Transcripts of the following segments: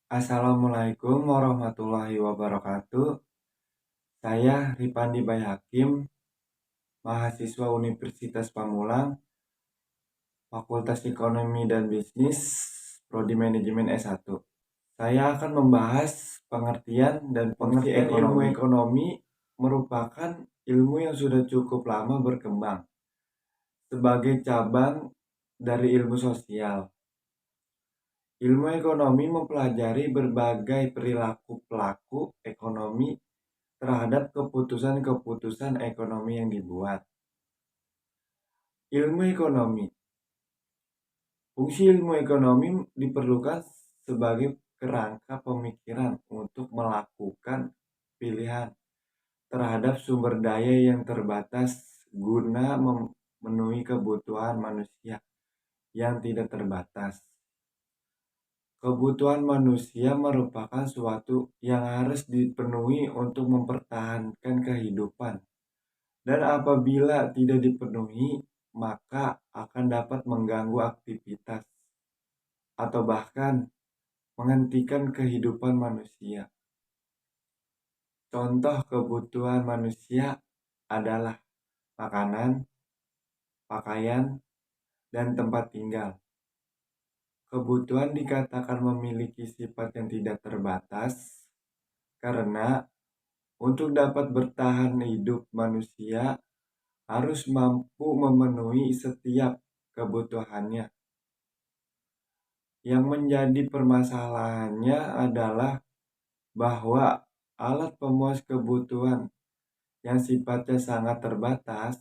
Assalamualaikum warahmatullahi wabarakatuh. Saya Ripandi Bayi Hakim, mahasiswa Universitas Pamulang, Fakultas Ekonomi dan Bisnis, Prodi Manajemen S1. Saya akan membahas pengertian dan fungsi ilmu ekonomi merupakan ilmu yang sudah cukup lama berkembang sebagai cabang dari ilmu sosial. Ilmu ekonomi mempelajari berbagai perilaku pelaku ekonomi terhadap keputusan-keputusan ekonomi yang dibuat. Ilmu ekonomi. Fungsi ilmu ekonomi diperlukan sebagai kerangka pemikiran untuk melakukan pilihan terhadap sumber daya yang terbatas guna memenuhi kebutuhan manusia yang tidak terbatas. Kebutuhan manusia merupakan suatu yang harus dipenuhi untuk mempertahankan kehidupan. Dan apabila tidak dipenuhi, maka akan dapat mengganggu aktivitas atau bahkan menghentikan kehidupan manusia. Contoh kebutuhan manusia adalah makanan, pakaian, dan tempat tinggal. Kebutuhan dikatakan memiliki sifat yang tidak terbatas karena untuk dapat bertahan hidup manusia harus mampu memenuhi setiap kebutuhannya. Yang menjadi permasalahannya adalah bahwa alat pemuas kebutuhan yang sifatnya sangat terbatas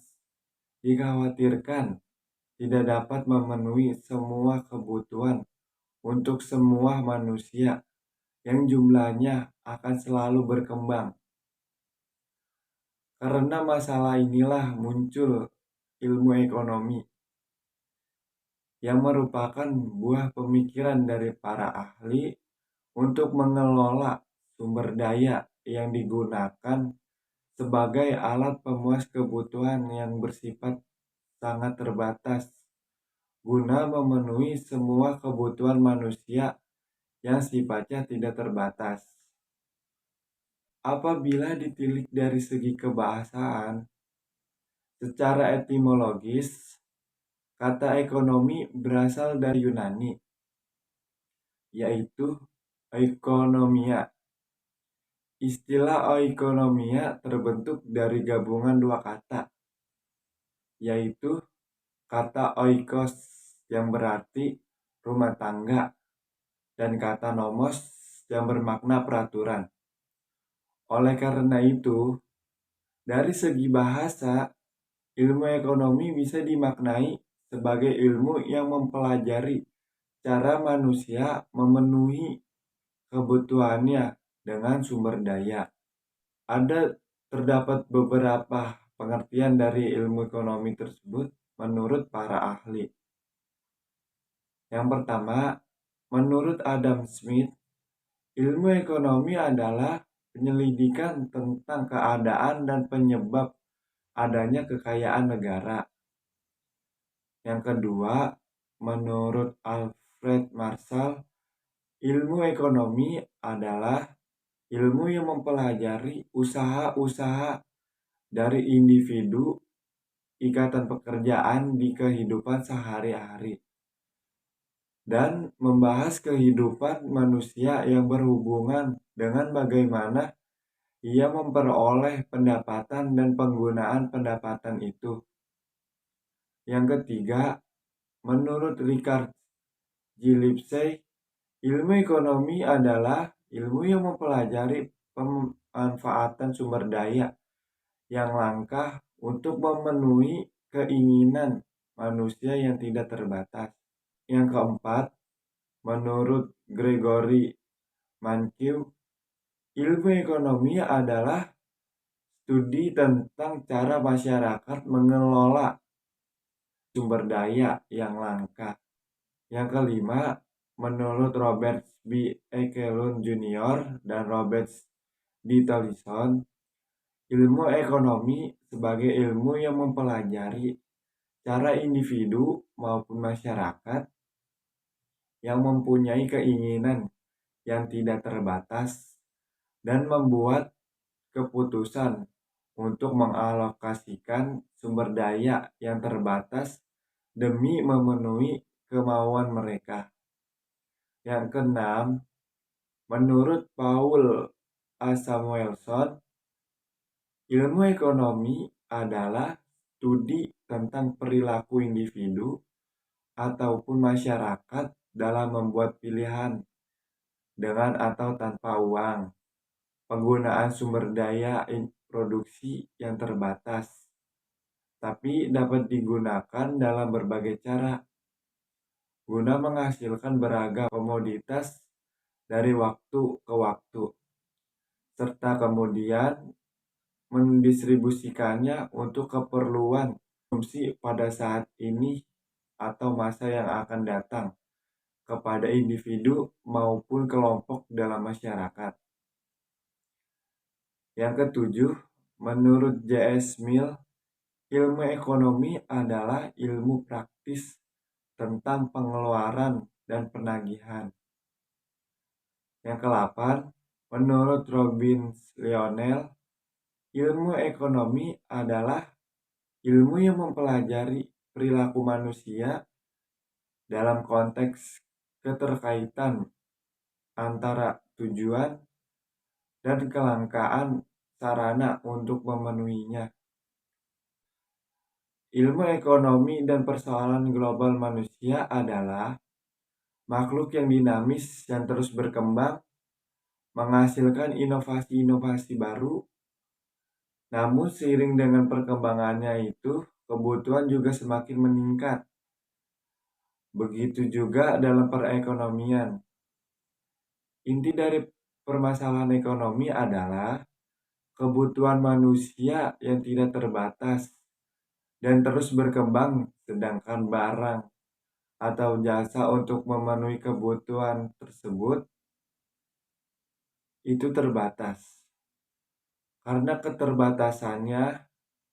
dikhawatirkan tidak dapat memenuhi semua kebutuhan untuk semua manusia yang jumlahnya akan selalu berkembang. Karena masalah inilah muncul ilmu ekonomi yang merupakan buah pemikiran dari para ahli untuk mengelola sumber daya yang digunakan sebagai alat pemuas kebutuhan yang bersifat sangat terbatas guna memenuhi semua kebutuhan manusia yang sifatnya tidak terbatas. Apabila ditilik dari segi kebahasaan, secara etimologis, kata ekonomi berasal dari Yunani, yaitu oikonomia. Istilah oikonomia terbentuk dari gabungan dua kata, yaitu kata oikos yang berarti rumah tangga dan kata nomos yang bermakna peraturan. Oleh karena itu, dari segi bahasa, ilmu ekonomi bisa dimaknai sebagai ilmu yang mempelajari cara manusia memenuhi kebutuhannya dengan sumber daya. Terdapat beberapa pengertian dari ilmu ekonomi tersebut menurut para ahli. Yang pertama, menurut Adam Smith, ilmu ekonomi adalah penyelidikan tentang keadaan dan penyebab adanya kekayaan negara. Yang kedua, menurut Alfred Marshall, ilmu ekonomi adalah ilmu yang mempelajari usaha-usaha dari individu, ikatan pekerjaan di kehidupan sehari-hari, dan membahas kehidupan manusia yang berhubungan dengan bagaimana ia memperoleh pendapatan dan penggunaan pendapatan itu. Yang ketiga, menurut Richard G. Lipsey, ilmu ekonomi adalah ilmu yang mempelajari pemanfaatan sumber daya yang langka untuk memenuhi keinginan manusia yang tidak terbatas. Yang keempat, menurut Gregory Mankiw, ilmu ekonomi adalah studi tentang cara masyarakat mengelola sumber daya yang langka. Yang kelima, menurut Robert B. Ekelund Jr. dan Robert D. Tolleson, ilmu ekonomi sebagai ilmu yang mempelajari cara individu maupun masyarakat yang mempunyai keinginan yang tidak terbatas dan membuat keputusan untuk mengalokasikan sumber daya yang terbatas demi memenuhi kemauan mereka. Yang keenam, menurut Paul A. Samuelson, ilmu ekonomi adalah studi tentang perilaku individu ataupun masyarakat dalam membuat pilihan dengan atau tanpa uang, penggunaan sumber daya produksi yang terbatas, tapi dapat digunakan dalam berbagai cara guna menghasilkan beragam komoditas dari waktu ke waktu, serta kemudian mendistribusikannya untuk keperluan konsumsi pada saat ini atau masa yang akan datang kepada individu maupun kelompok dalam masyarakat. Yang ketujuh, menurut J.S. Mill, ilmu ekonomi adalah ilmu praktis tentang pengeluaran dan penagihan. Yang ke-8, menurut Robin Lionel, ilmu ekonomi adalah ilmu yang mempelajari perilaku manusia dalam konteks keterkaitan antara tujuan dan kelangkaan sarana untuk memenuhinya. Ilmu ekonomi dan persoalan global manusia adalah makhluk yang dinamis yang terus berkembang, menghasilkan inovasi-inovasi baru. Namun seiring dengan perkembangannya itu, kebutuhan juga semakin meningkat. Begitu juga dalam perekonomian. Inti dari permasalahan ekonomi adalah kebutuhan manusia yang tidak terbatas dan terus berkembang, sedangkan barang atau jasa untuk memenuhi kebutuhan tersebut itu terbatas. Karena keterbatasannya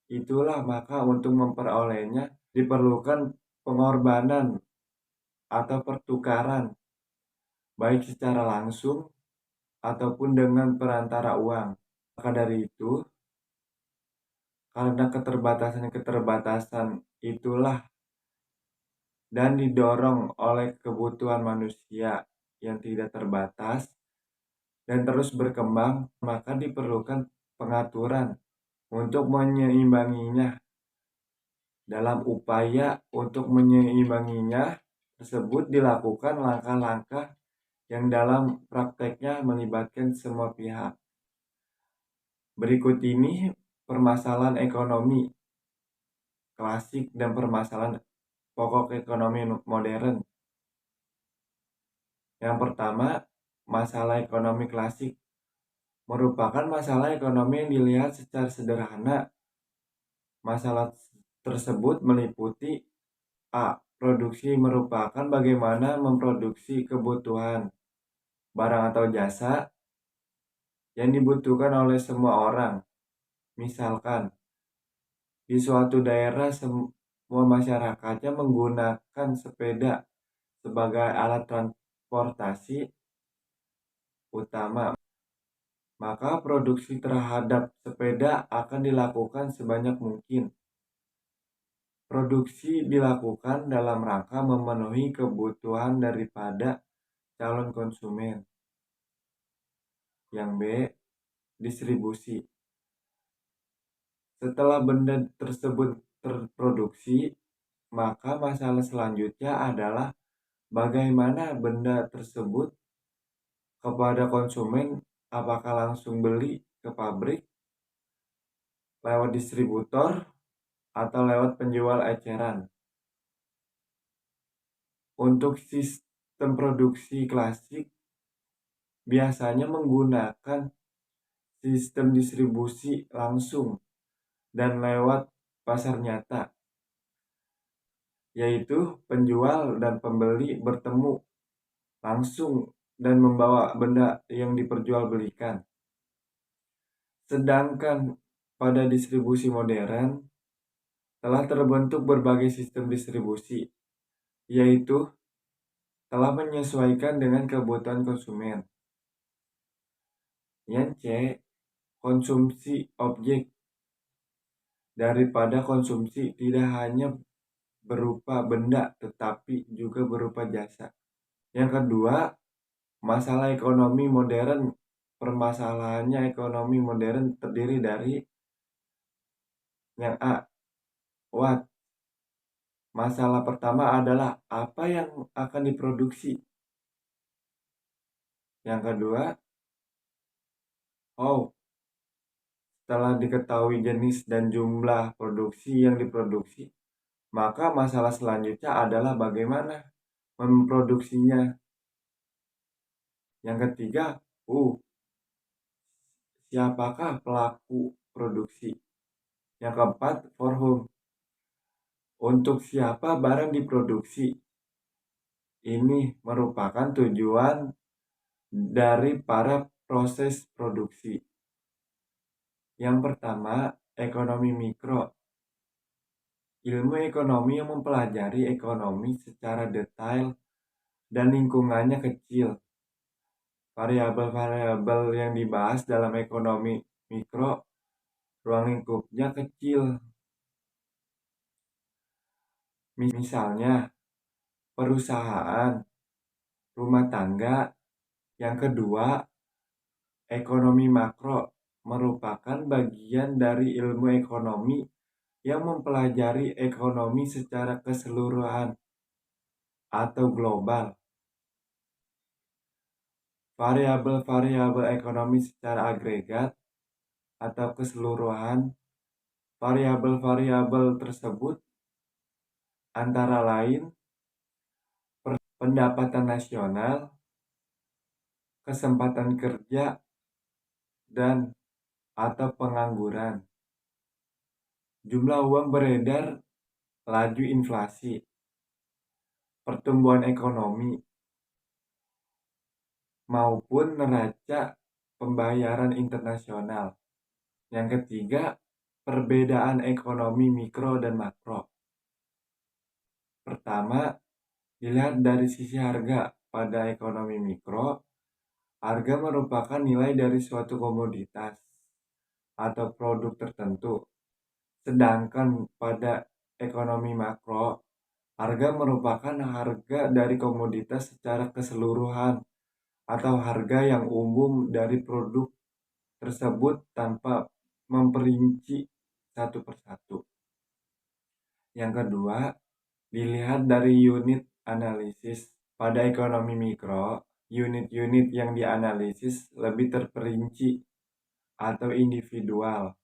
itulah maka untuk memperolehnya diperlukan pengorbanan atau pertukaran, baik secara langsung ataupun dengan perantara uang. Maka dari itu, karena keterbatasan itulah dan didorong oleh kebutuhan manusia yang tidak terbatas dan terus berkembang, maka diperlukan pengaturan untuk menyeimbanginya. Dalam upaya untuk menyeimbanginya tersebut dilakukan langkah-langkah yang dalam prakteknya melibatkan semua pihak. Berikut ini permasalahan ekonomi klasik dan permasalahan pokok ekonomi modern. Yang pertama, masalah ekonomi klasik merupakan masalah ekonomi yang dilihat secara sederhana. Masalah tersebut meliputi A. Produksi merupakan bagaimana memproduksi kebutuhan barang atau jasa yang dibutuhkan oleh semua orang. Misalkan, di suatu daerah semua masyarakatnya menggunakan sepeda sebagai alat transportasi utama, maka produksi terhadap sepeda akan dilakukan sebanyak mungkin. Produksi dilakukan dalam rangka memenuhi kebutuhan daripada calon konsumen. Yang B, distribusi. Setelah benda tersebut terproduksi, maka masalah selanjutnya adalah bagaimana benda tersebut kepada konsumen, apakah langsung beli ke pabrik, lewat distributor, atau lewat penjual eceran. Untuk sistem produksi klasik biasanya menggunakan sistem distribusi langsung dan lewat pasar nyata, yaitu penjual dan pembeli bertemu langsung dan membawa benda yang diperjualbelikan. Sedangkan pada distribusi modern telah terbentuk berbagai sistem distribusi, yaitu telah menyesuaikan dengan kebutuhan konsumen. Yang C, konsumsi objek daripada konsumsi tidak hanya berupa benda tetapi juga berupa jasa. Yang kedua, masalah ekonomi modern. Permasalahannya ekonomi modern terdiri dari yang A, what. Masalah pertama adalah apa yang akan diproduksi. Yang kedua, how. Setelah diketahui jenis dan jumlah produksi yang diproduksi, maka masalah selanjutnya adalah bagaimana memproduksinya. Yang ketiga, siapakah pelaku produksi. Yang keempat, for whom. Untuk siapa barang diproduksi. Ini merupakan tujuan dari para proses produksi. Yang pertama, ekonomi mikro. Ilmu ekonomi yang mempelajari ekonomi secara detail dan lingkungannya kecil. Variabel-variabel yang dibahas dalam ekonomi mikro, ruang lingkupnya kecil. Misalnya, perusahaan, rumah tangga. Yang kedua, ekonomi makro merupakan bagian dari ilmu ekonomi yang mempelajari ekonomi secara keseluruhan atau global. Variabel-variabel ekonomi secara agregat atau keseluruhan. Variabel-variabel tersebut antara lain pendapatan nasional, kesempatan kerja, dan atau pengangguran. Jumlah uang beredar, laju inflasi, pertumbuhan ekonomi, maupun neraca pembayaran internasional. Yang ketiga, perbedaan ekonomi mikro dan makro. Pertama, dilihat dari sisi harga. Pada ekonomi mikro, harga merupakan nilai dari suatu komoditas atau produk tertentu. Sedangkan pada ekonomi makro, harga merupakan harga dari komoditas secara keseluruhan atau harga yang umum dari produk tersebut tanpa memperinci satu persatu. Yang kedua, dilihat dari unit analisis. Pada ekonomi mikro, unit-unit yang dianalisis lebih terperinci atau individual.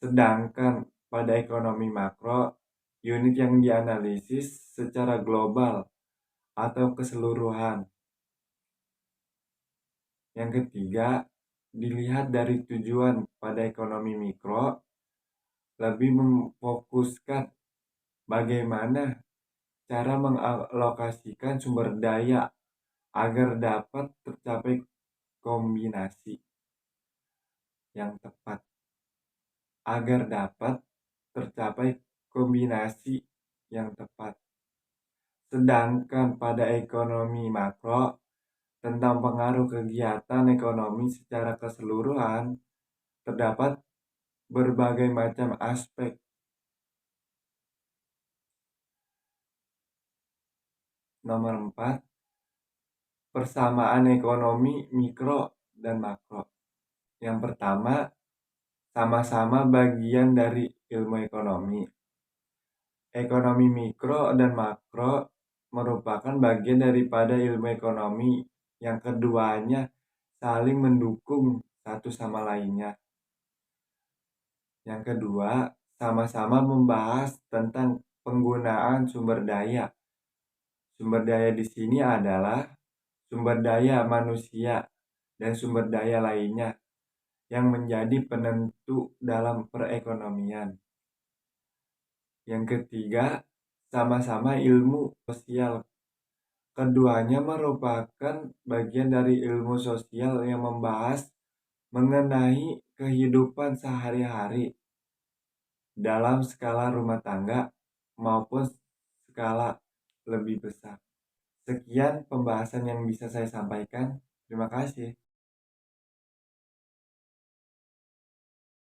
Sedangkan pada ekonomi makro, unit yang dianalisis secara global atau keseluruhan. Yang ketiga, dilihat dari tujuan. Pada ekonomi mikro, lebih memfokuskan bagaimana cara mengalokasikan sumber daya agar dapat tercapai kombinasi yang tepat. Agar dapat tercapai kombinasi yang tepat. Sedangkan pada ekonomi makro, tentang pengaruh kegiatan ekonomi secara keseluruhan, terdapat berbagai macam aspek. Nomor 4, persamaan ekonomi mikro dan makro. Yang pertama, sama-sama bagian dari ilmu ekonomi. Ekonomi mikro dan makro merupakan bagian daripada ilmu ekonomi yang keduanya saling mendukung satu sama lainnya. Yang kedua, sama-sama membahas tentang penggunaan sumber daya. Sumber daya di sini adalah sumber daya manusia dan sumber daya lainnya yang menjadi penentu dalam perekonomian. Yang ketiga, sama-sama ilmu sosial. Keduanya merupakan bagian dari ilmu sosial yang membahas mengenai kehidupan sehari-hari dalam skala rumah tangga maupun skala lebih besar. Sekian pembahasan yang bisa saya sampaikan. Terima kasih.